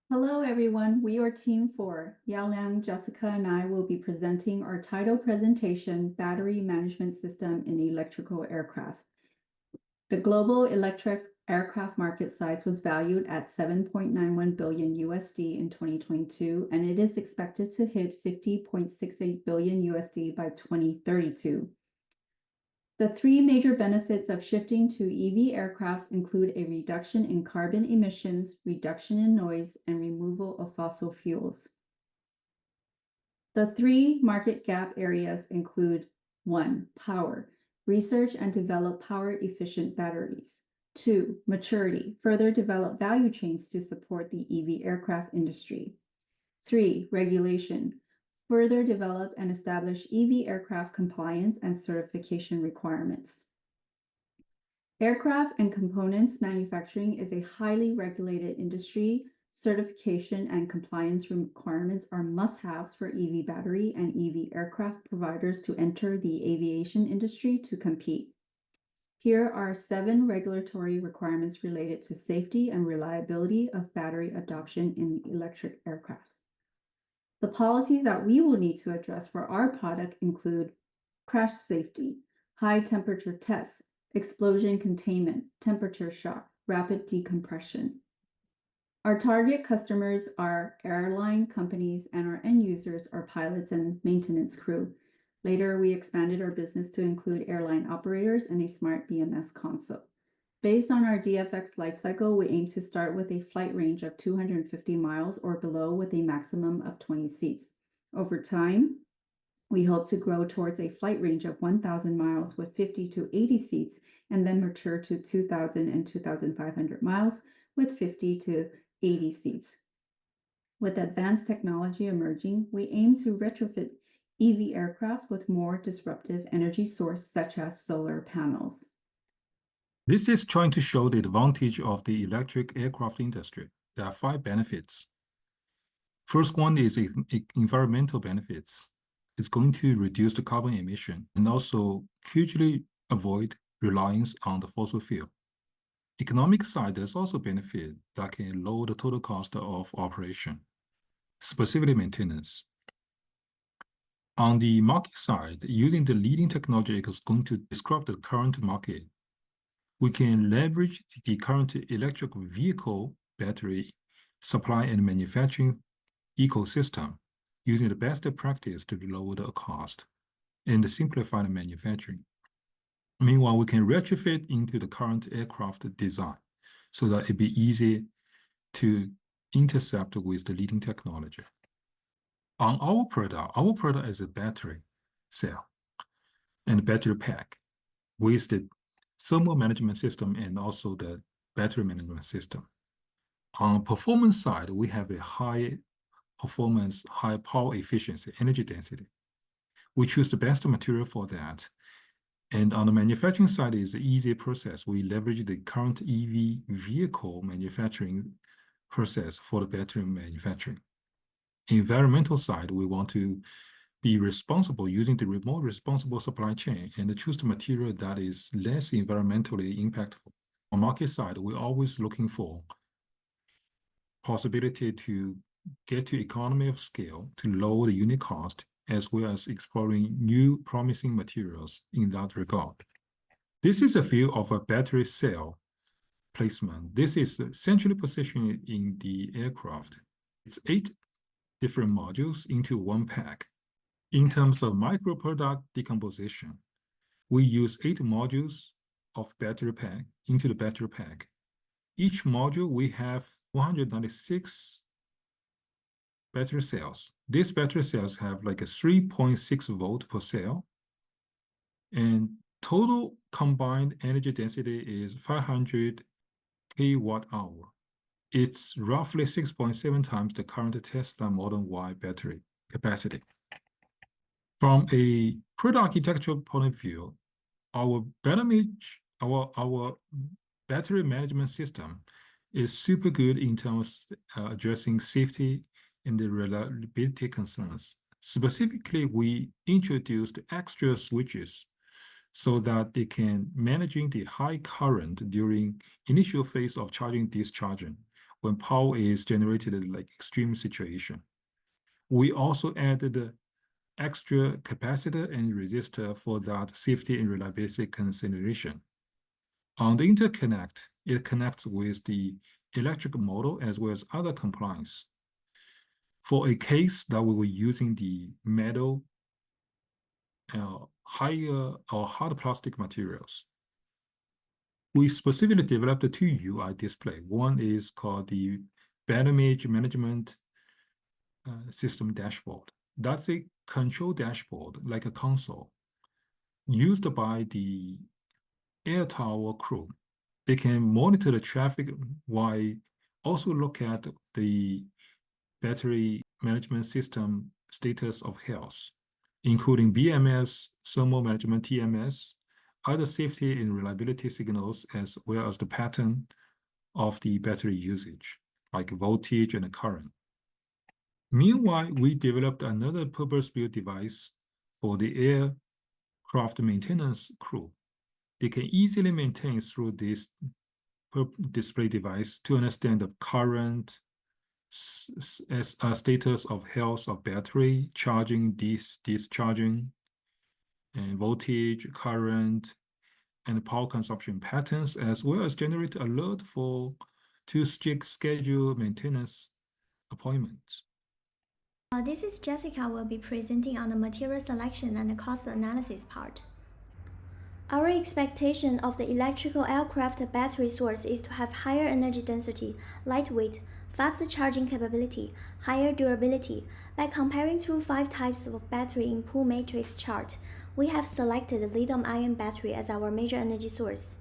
Hello, everyone. We are Team 4. Yao Liang, Jessica, and I will be presenting our title presentation, Battery Management System in Electrical Aircraft. The global electric aircraft market size was valued at 7.91 billion USD in 2022, and it is expected to hit 50.68 billion USD by 2032. The three major benefits of shifting to EV aircrafts include a reduction in carbon emissions, reduction in noise, and removal of fossil fuels. The three market gap areas include 1. Power, research and develop power-efficient batteries. 2. Maturity, further develop value chains to support the EV aircraft industry. 3. Regulation, further develop and establish EV aircraft compliance and certification requirements. Aircraft and components manufacturing is a highly regulated industry. Certification and compliance requirements are must-haves for EV battery and EV aircraft providers to enter the aviation industry to compete. Here are 7 regulatory requirements related to safety and reliability of battery adoption in electric aircraft. The policies that we will need to address for our product include crash safety, high temperature tests, explosion containment, temperature shock, rapid decompression. Our target customers are airline companies, and our end users are pilots and maintenance crew. Later, we expanded our business to include airline operators and a smart BMS console. Based on our DFX lifecycle, we aim to start with a flight range of 250 miles or below with a maximum of 20 seats. Over time, we hope to grow towards a flight range of 1,000 miles with 50 to 80 seats, and then mature to 2,000 and 2,500 miles with 50 to 80 seats. With advanced technology emerging, we aim to retrofit EV aircrafts with more disruptive energy source such as solar panels. This is trying to show the advantage of the electric aircraft industry. There are 5 benefits. First one is environmental benefits. It's going to reduce the carbon emission and also hugely avoid reliance on the fossil fuel. Economic side, there's also benefit that can lower the total cost of operation, specifically maintenance. On the market side, using the leading technology is going to disrupt the current market. We can leverage the current electric vehicle battery supply and manufacturing ecosystem using the best practice to lower the cost and simplify the manufacturing. Meanwhile, we can retrofit into the current aircraft design so that it'd be easy to intercept with the leading technology. On our product is a battery cell and battery pack with the thermal management system and also the battery management system. On performance side, we have a high performance, high power efficiency, energy density. We choose the best material for that. And on the manufacturing side is an easy process. We leverage the current EV vehicle manufacturing process for the battery manufacturing. Environmental side, we want to be responsible using the remote responsible supply chain and choose the material that is less environmentally impactful. On market side, we're always looking for possibility to get to economy of scale to lower the unit cost, as well as exploring new promising materials in that regard. This is a view of a battery cell placement. This is centrally positioned in the aircraft. It's 8 different modules into one pack. In terms of microproduct decomposition, we use 8 modules of battery pack into the battery pack. Each module, we have 196 battery cells. These battery cells have like a 3.6 volt per cell, and total combined energy density is 500 kWh. It's roughly 6.7 times the current Tesla Model Y battery capacity. From a product architectural point of view, our battery management system is super good in terms of addressing safety and the reliability concerns. Specifically, we introduced extra switches so that they can managing the high current during initial phase of charging discharging. when power is generated in like extreme situation. We also added the extra capacitor and resistor for that safety and reliability consideration. On the interconnect, it connects with the electric motor as well as other compliance. For a case that we were using the metal, higher or hard plastic materials, we specifically developed two UI display. One is called the battery management system dashboard. That's a control dashboard, like a console, used by the air tower crew. They can monitor the traffic while also look at the battery management system status of health, including BMS, thermal management TMS, other safety and reliability signals, as well as the pattern of the battery usage, like voltage and current. Meanwhile, we developed another purpose-built device for the aircraft maintenance crew. They can easily maintain through this display device to understand the current status of health of battery, charging, discharging, and voltage, current, and power consumption patterns, as well as generate alert to schedule maintenance appointments. This is Jessica will be presenting on the material selection and the cost analysis part. Our expectation of the electrical aircraft battery source is to have higher energy density, lightweight, faster charging capability, higher durability. By comparing through 5 types of battery in pool matrix chart, we have selected the lithium-ion battery as our major energy source.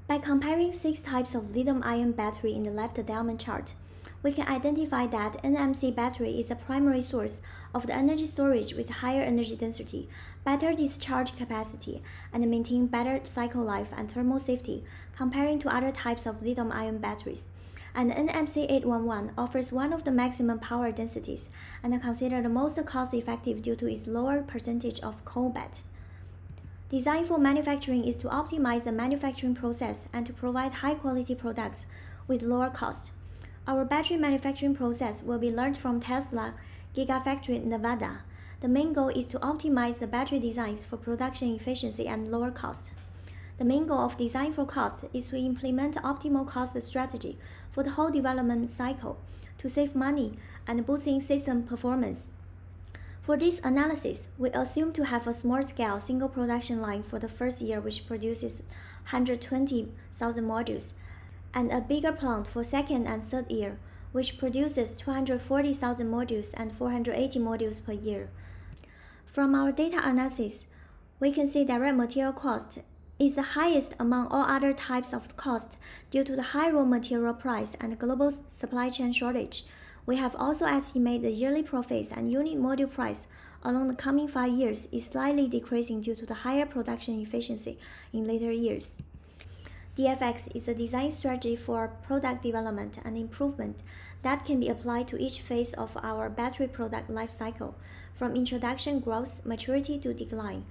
By comparing 6 types of lithium-ion battery in the left diamond chart, we can identify that NMC battery is a primary source of the energy storage with higher energy density, better discharge capacity, and maintain better cycle life and thermal safety comparing to other types of lithium-ion batteries. And NMC 811 offers one of the maximum power densities and considered the most cost-effective due to its lower percentage of cobalt. Design for manufacturing is to optimize the manufacturing process and to provide high-quality products with lower cost. Our battery manufacturing process will be learned from Tesla Gigafactory Nevada. The main goal is to optimize the battery designs for production efficiency and lower cost. The main goal of design for cost is to implement optimal cost strategy for the whole development cycle to save money and boosting system performance. For this analysis, we assume to have a small-scale single production line for the first year which produces 120,000 modules, and a bigger plant for second and third year, which produces 240,000 modules and 480 modules per year. From our data analysis, we can see direct material cost is the highest among all other types of cost due to the high raw material price and global supply chain shortage. We have also estimated the yearly profits and unit module price along the coming 5 years is slightly decreasing due to the higher production efficiency in later years. DFX is a design strategy for product development and improvement that can be applied to each phase of our battery product life cycle, from introduction, growth, maturity to decline.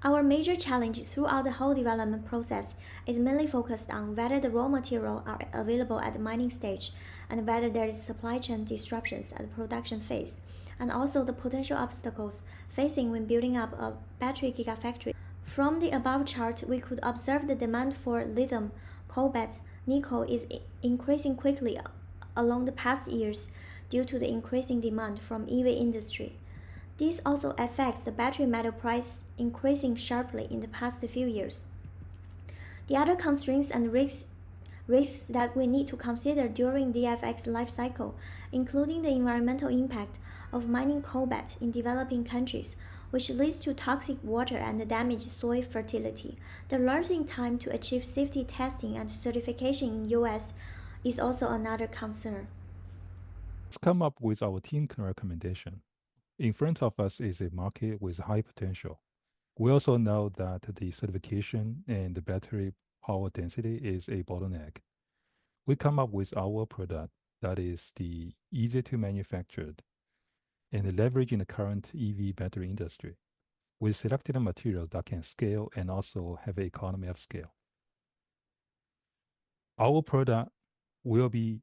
Our major challenge throughout the whole development process is mainly focused on whether the raw material are available at the mining stage and whether there is supply chain disruptions at the production phase, and also the potential obstacles facing when building up a battery gigafactory. From the above chart, we could observe the demand for lithium, cobalt, nickel is increasing quickly along the past years due to the increasing demand from EV industry. This also affects the battery metal price increasing sharply in the past few years. The other constraints and risks that we need to consider during DFX life cycle, including the environmental impact of mining cobalt in developing countries, which leads to toxic water and damaged soil fertility. The learning time to achieve safety testing and certification in US is also another concern. Let's come up with our team recommendation. In front of us is a market with high potential. We also know that the certification and the battery power density is a bottleneck. We come up with our product that is the easy to manufacture and leveraging the current EV battery industry. We selected a material that can scale and also have an economy of scale. Our product will be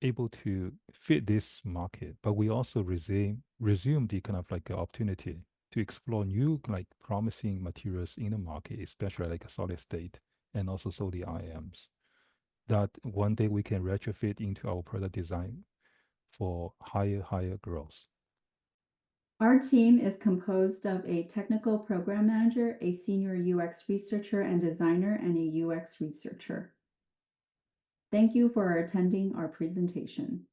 able to fit this market, but we also resume the kind of like opportunity to explore new like promising materials in the market, especially like a solid state and also the IMs, that one day we can retrofit into our product design for higher growth. Our team is composed of a technical program manager, a senior UX researcher and designer, and a UX researcher. Thank you for attending our presentation.